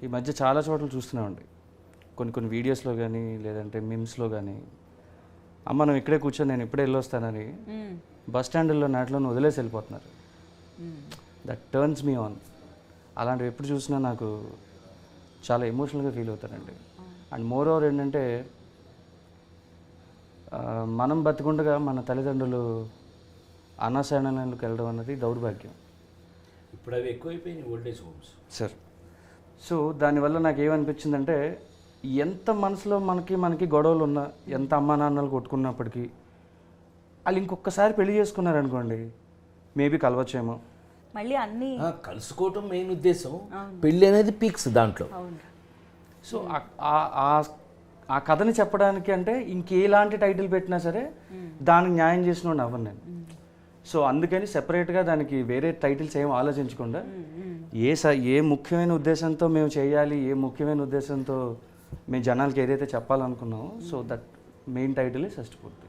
ఈ మధ్య చాలా చోట్ల చూస్తున్నామండి, కొన్ని కొన్ని వీడియోస్లో కానీ లేదంటే మిమ్స్లో కానీ, అమ్మ మనం ఇక్కడే కూర్చొని నేను ఇప్పుడే వెళ్ళొస్తానని బస్ స్టాండ్లో నాటిలో వదిలేసి వెళ్ళిపోతున్నారు. That turns me on. అలాంటివి ఎప్పుడు చూసినా నాకు చాలా ఎమోషనల్గా ఫీల్ అవుతానండి. అండ్ మోర్ ఓవర్ ఏంటంటే మనం బతికుండగా మన తల్లిదండ్రులు అనాశరణలకు వెళ్ళడం అన్నది దౌర్భాగ్యం. ఇప్పుడు అవి ఎక్కువైపోయినాయి ఓల్డేజ్ హోమ్స్ సార్. సో దానివల్ల నాకు ఏమనిపించిందంటే, ఎంత మనసులో మనకి గొడవలు ఉన్నా, ఎంత అమ్మా నాన్నలు కొట్టుకున్నప్పటికీ వాళ్ళు ఇంకొకసారి పెళ్లి చేసుకున్నారనుకోండి, మేబీ కలవచ్చేమో. మళ్ళీ అన్ని కలుసుకోవటం మెయిన్ ఉద్దేశం, పెళ్ళి అనేది పీక్స్ దాంట్లో. సో ఆ కథని చెప్పడానికి అంటే ఇంకేలాంటి టైటిల్ పెట్టినా సరే దానికి న్యాయం చేసిన అవ్వను నేను. సో అందుకని సెపరేట్గా దానికి వేరే టైటిల్స్ ఏం ఆలోచించకుండా ఏ ముఖ్యమైన ఉద్దేశంతో మేము చేయాలి, ఏ ముఖ్యమైన ఉద్దేశంతో మేము జనాలకి ఏదైతే చెప్పాలనుకున్నామో, సో దట్ మెయిన్ టైటిల్ షష్ఠి పూర్తి.